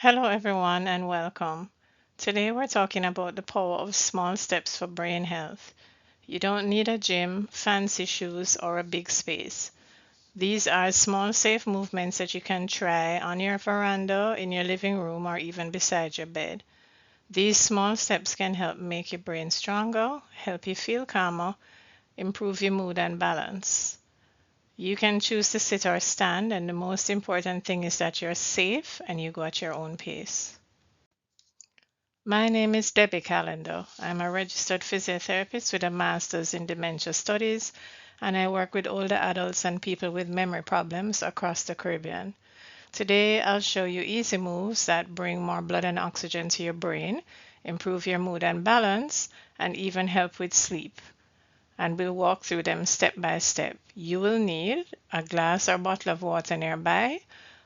Hello, everyone, and welcome. Today, we're talking about the power of small steps for brain health. You don't need a gym, fancy shoes, or a big space. These are small, safe movements that you can try on your veranda, in your living room, or even beside your bed. These small steps can help make your brain stronger, help you feel calmer, improve your mood and balance. You can choose to sit or stand, and the most important thing is that you're safe and you go at your own pace. My name is Debra Callender. I'm a registered physiotherapist with a master's in dementia studies, and I work with older adults and people with memory problems across the Caribbean. Today, I'll show you easy moves that bring more blood and oxygen to your brain, improve your mood and balance, and even help with sleep. And we'll walk through them step by step. You will need a glass or bottle of water nearby,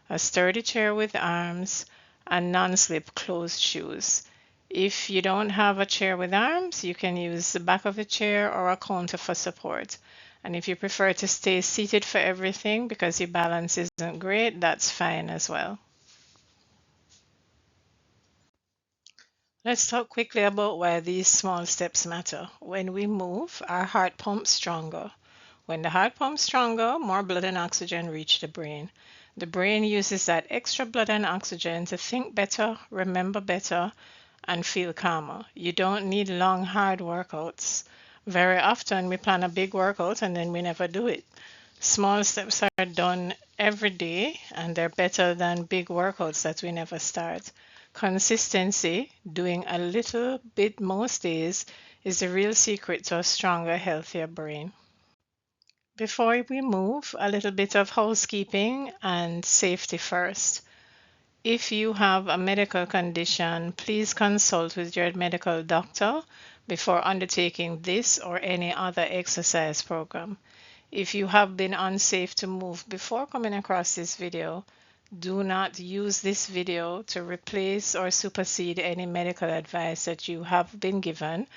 a sturdy chair with arms, and non-slip closed shoes. If you don't have a chair with arms, you can use the back of a chair or a counter for support. And if you prefer to stay seated for everything because your balance isn't great, that's fine as well. Let's talk quickly about why these small steps matter. When we move, our heart pumps stronger. When the heart pumps stronger, more blood and oxygen reach the brain. The brain uses that extra blood and oxygen to think better, remember better, and feel calmer. You don't need long, hard workouts. Very often we plan a big workout and then we never do it. Small steps are done every day and they're better than big workouts that we never start. Consistency, doing a little bit most days, is the real secret to a stronger, healthier brain. Before we move, a little bit of housekeeping and safety first. If you have a medical condition, please consult with your medical doctor before undertaking this or any other exercise program. If you have been unsafe to move before coming across this video, do not use this video to replace or supersede any medical advice that you have been given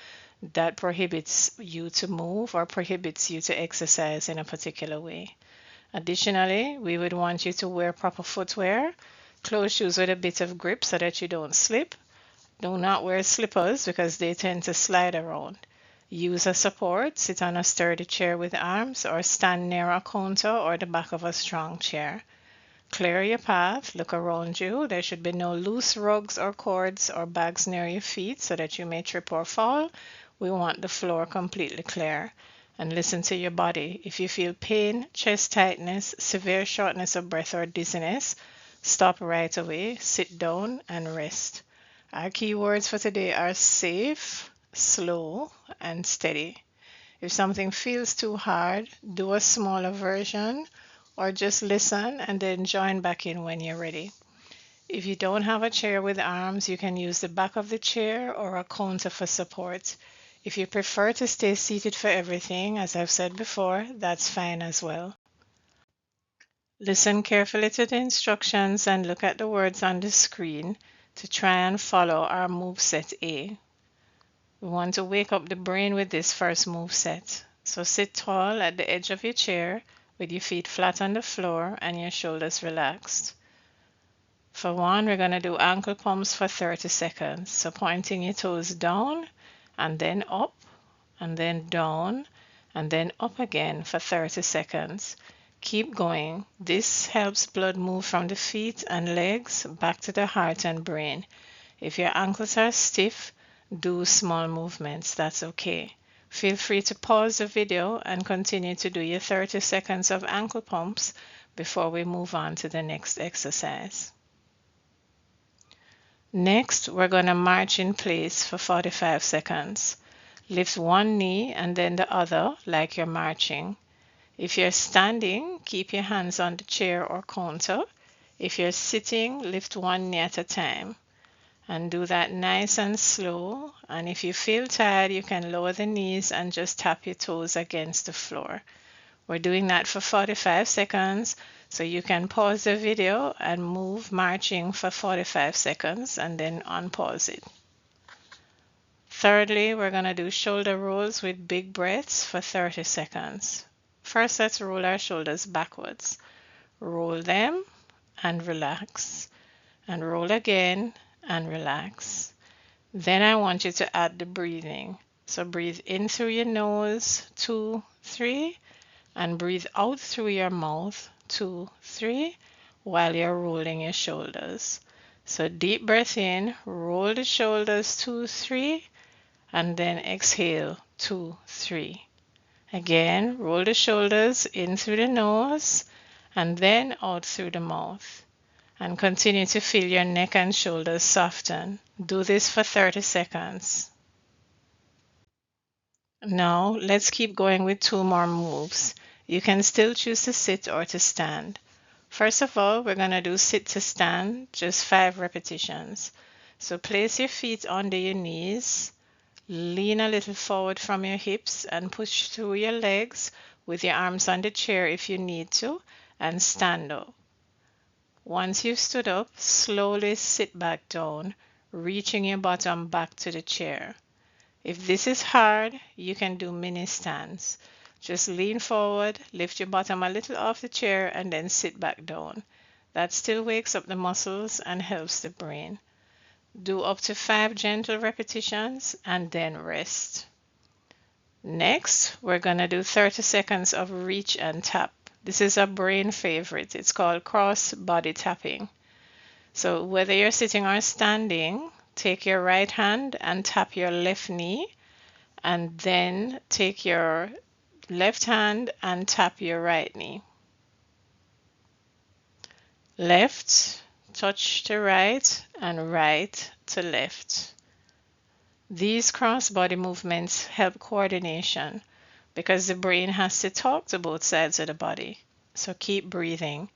that prohibits you to move or prohibits you to exercise in a particular way. Additionally, we would want you to wear proper footwear, closed shoes with a bit of grip so that you don't slip. Do not wear slippers because they tend to slide around. Use a support, sit on a sturdy chair with arms, or stand near a counter or the back of a strong chair. Clear your path, look around you. There should be no loose rugs or cords or bags near your feet so that you may trip or fall. We want the floor completely clear. And listen to your body. If you feel pain, chest tightness, severe shortness of breath or dizziness, stop right away, sit down and rest. Our key words for today are safe, slow, and steady. If something feels too hard, do a smaller version or just listen and then join back in when you're ready. If you don't have a chair with arms, you can use the back of the chair or a counter for support. If you prefer to stay seated for everything, as I've said before, that's fine as well. Listen carefully to the instructions and look at the words on the screen to try and follow our move set A. We want to wake up the brain with this first move set. So sit tall at the edge of your chair with your feet flat on the floor and your shoulders relaxed. For one, we're going to do ankle pumps for 30 seconds. So pointing your toes down and then up and then down and then up again for 30 seconds. Keep going. This helps blood move from the feet and legs back to the heart and brain. If your ankles are stiff, do small movements. That's okay. Feel free to pause the video and continue to do your 30 seconds of ankle pumps before we move on to the next exercise. Next, we're going to march in place for 45 seconds. Lift one knee and then the other like you're marching. If you're standing, keep your hands on the chair or counter. If you're sitting, lift one knee at a time. And do that nice and slow. And if you feel tired, you can lower the knees and just tap your toes against the floor. We're doing that for 45 seconds, so you can pause the video and move marching for 45 seconds and then unpause it. Thirdly, we're going to do shoulder rolls with big breaths for 30 seconds. First, let's roll our shoulders backwards. Roll them and relax. and roll again and relax. Then I want you to add the breathing. So breathe in through your nose, 2, 3, and breathe out through your mouth, 2, 3, while you're rolling your shoulders. So deep breath in, roll the shoulders, 2, 3, and then exhale, 2, 3. Again, roll the shoulders in through the nose and then out through the mouth. And continue to feel your neck and shoulders soften. Do this for 30 seconds. Now, let's keep going with 2 more moves. You can still choose to sit or to stand. First of all, we're going to do sit to stand, just 5 repetitions. So place your feet under your knees, lean a little forward from your hips and push through your legs with your arms on the chair if you need to, and stand up. Once you've stood up, slowly sit back down, reaching your bottom back to the chair. If this is hard, you can do mini stands. Just lean forward, lift your bottom a little off the chair, and then sit back down. That still wakes up the muscles and helps the brain. Do up to 5 gentle repetitions and then rest. Next, we're going to do 30 seconds of reach and tap. This is a brain favorite. It's called cross body tapping. So whether you're sitting or standing, take your right hand and tap your left knee, and then take your left hand and tap your right knee. Left, touch to right, and right to left. These cross-body movements help coordination because the brain has to talk to both sides of the body. So keep breathing.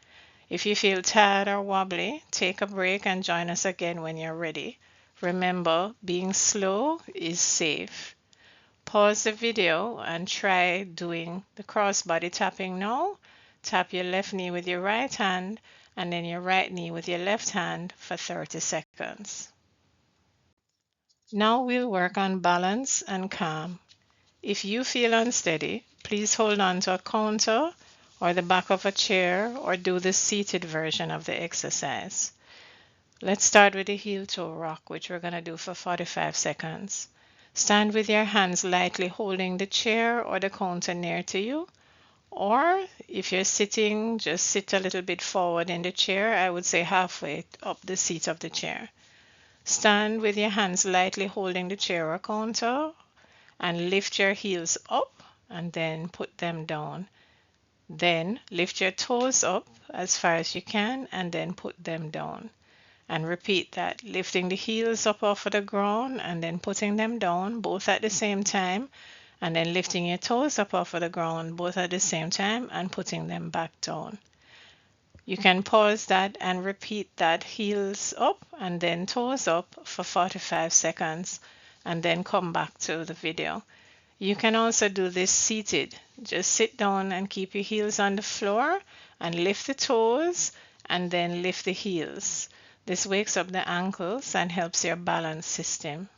If you feel tired or wobbly, take a break and join us again when you're ready. Remember, being slow is safe. Pause the video and try doing the cross-body tapping now. Tap your left knee with your right hand and then your right knee with your left hand for 30 seconds. Now we'll work on balance and calm. If you feel unsteady, please hold on to a counter or the back of a chair or do the seated version of the exercise. Let's start with the heel toe rock, which we're going to do for 45 seconds. Stand with your hands lightly holding the chair or the counter near to you. Or if you're sitting, just sit a little bit forward in the chair. I would say halfway up the seat of the chair. Stand with your hands lightly holding the chair or counter and lift your heels up and then put them down. Then lift your toes up as far as you can and then put them down. And repeat that, lifting the heels up off of the ground and then putting them down, both at the same time, and then lifting your toes up off of the ground, both at the same time, and putting them back down. You can pause that and repeat that, heels up and then toes up for 45 seconds, and then come back to the video. You can also do this seated. Just sit down and keep your heels on the floor and lift the toes and then lift the heels. This wakes up the ankles and helps your balance system.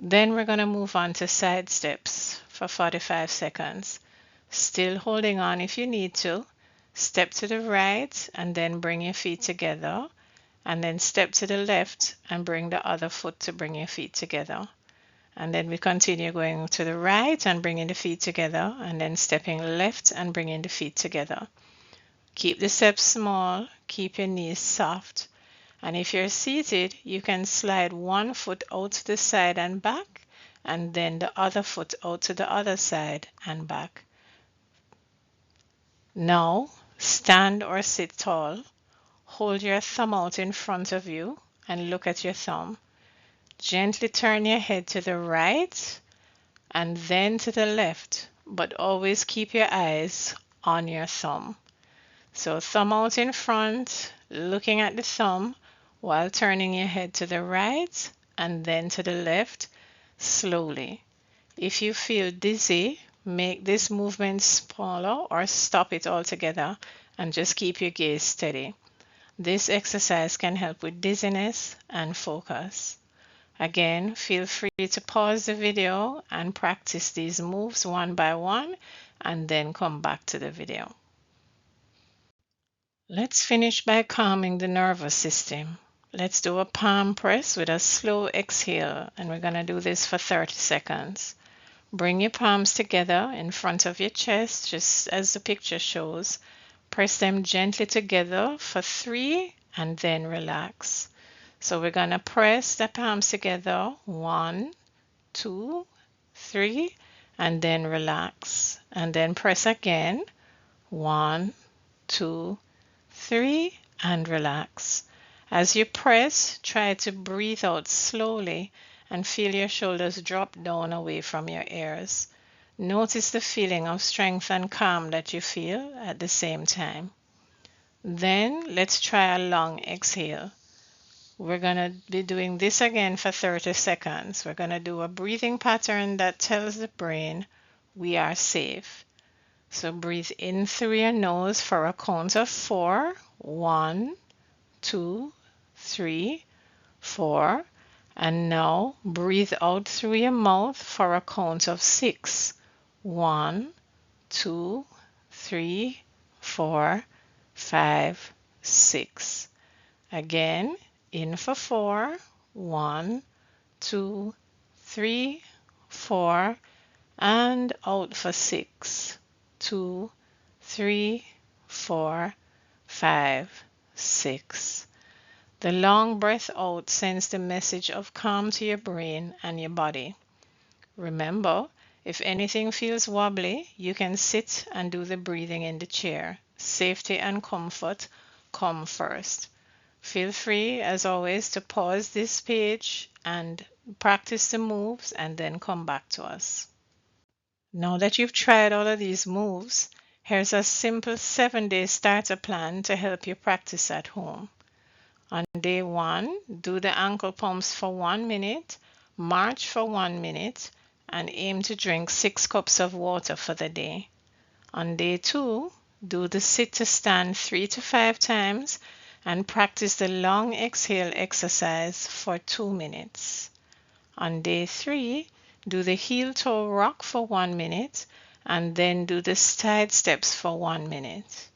Then we're going to move on to side steps for 45 seconds. Still holding on if you need to. Step to the right and then bring your feet together. And then step to the left and bring the other foot to bring your feet together. And then we continue going to the right and bringing the feet together. And then stepping left and bringing the feet together. Keep the steps small, keep your knees soft, and if you're seated, you can slide one foot out to the side and back, and then the other foot out to the other side and back. Now, stand or sit tall. Hold your thumb out in front of you and look at your thumb. Gently turn your head to the right and then to the left, but always keep your eyes on your thumb. So thumb out in front, looking at the thumb while turning your head to the right and then to the left slowly. If you feel dizzy, make this movement smaller or stop it altogether and just keep your gaze steady. This exercise can help with dizziness and focus. Again, feel free to pause the video and practice these moves one by one and then come back to the video. Let's finish by calming the nervous system. Let's do a palm press with a slow exhale, and we're going to do this for 30 seconds. Bring your palms together in front of your chest, just as the picture shows. Press them gently together for 3 and then relax. So we're going to press the palms together, 1, 2, 3, and then relax. And then press again, 1, 2, 3, and relax. As you press, try to breathe out slowly and feel your shoulders drop down away from your ears. Notice the feeling of strength and calm that you feel at the same time. Then let's try a long exhale. We're going to be doing this again for 30 seconds. We're going to do a breathing pattern that tells the brain we are safe. So breathe in through your nose for a count of 4. 1, 2, 3, 4. And now breathe out through your mouth for a count of 6. 1, 2, 3, 4, 5, 6. Again, in for 4. 1, 2, 3, 4. And out for 6. 2, 3, 4, 5, 6. The long breath out sends the message of calm to your brain and your body. Remember, if anything feels wobbly, you can sit and do the breathing in the chair. Safety and comfort come first. Feel free, as always, to pause this page and practice the moves and then come back to us. Now that you've tried all of these moves, here's a simple 7-day starter plan to help you practice at home. On day 1, do the ankle pumps for 1 minute, march for 1 minute, and aim to drink 6 cups of water for the day. On day 2, do the sit to stand 3 to 5 times and practice the long exhale exercise for 2 minutes. On day 3, do the heel toe rock for 1 minute and then do the side steps for 1 minute.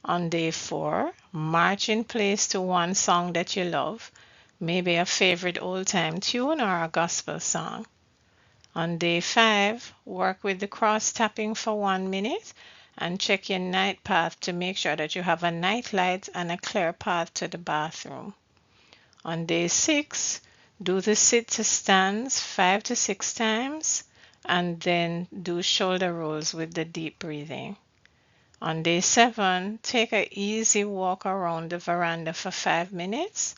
On day 4, march in place to one song that you love, maybe a favorite old-time tune or a gospel song. On day 5, work with the cross tapping for 1 minute and check your night path to make sure that you have a night light and a clear path to the bathroom. On day 6, do the sit to stands 5 to 6 times and then do shoulder rolls with the deep breathing. On day 7, take an easy walk around the veranda for 5 minutes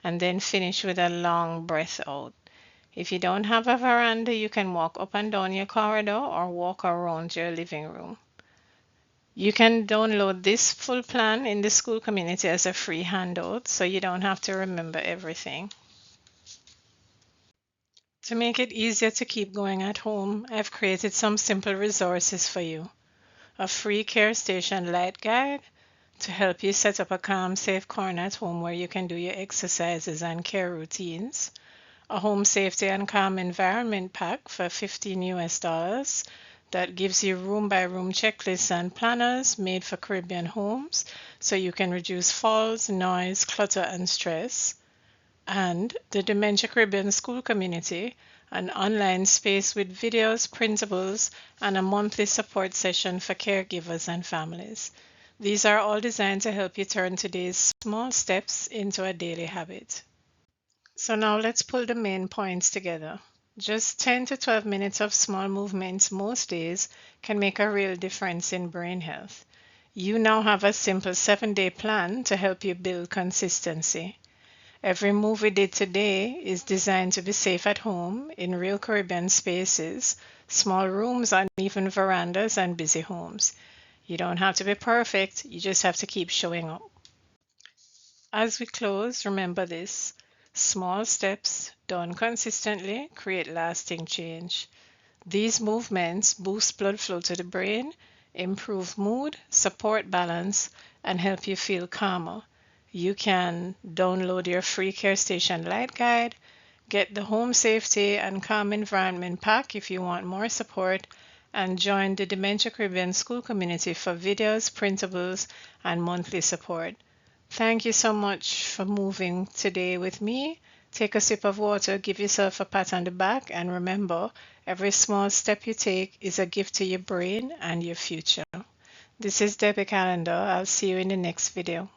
and then finish with a long breath out. If you don't have a veranda, you can walk up and down your corridor or walk around your living room. You can download this full plan in the school community as a free handout, so you don't have to remember everything. To make it easier to keep going at home, I've created some simple resources for you. A free care station light guide to help you set up a calm, safe corner at home where you can do your exercises and care routines. A home safety and calm environment pack for $15 that gives you room-by-room checklists and planners made for Caribbean homes so you can reduce falls, noise, clutter, and stress. And the Dementia Caribbean School Community, an online space with videos, printables, and a monthly support session for caregivers and families. These are all designed to help you turn today's small steps into a daily habit. So now let's pull the main points together. Just 10 to 12 minutes of small movements most days can make a real difference in brain health. You now have a simple 7-day plan to help you build consistency. Every move we did today is designed to be safe at home, in real Caribbean spaces, small rooms, uneven verandas, and busy homes. You don't have to be perfect, you just have to keep showing up. As we close, remember this: small steps done consistently create lasting change. These movements boost blood flow to the brain, improve mood, support balance, and help you feel calmer. You can download your free Care Station Light Guide, get the Home Safety and Calm Environment Pack if you want more support, and join the Dementia Caribbean School community for videos, printables, and monthly support. Thank you so much for moving today with me. Take a sip of water, give yourself a pat on the back, and remember, every small step you take is a gift to your brain and your future. This is Debra Callender. I'll see you in the next video.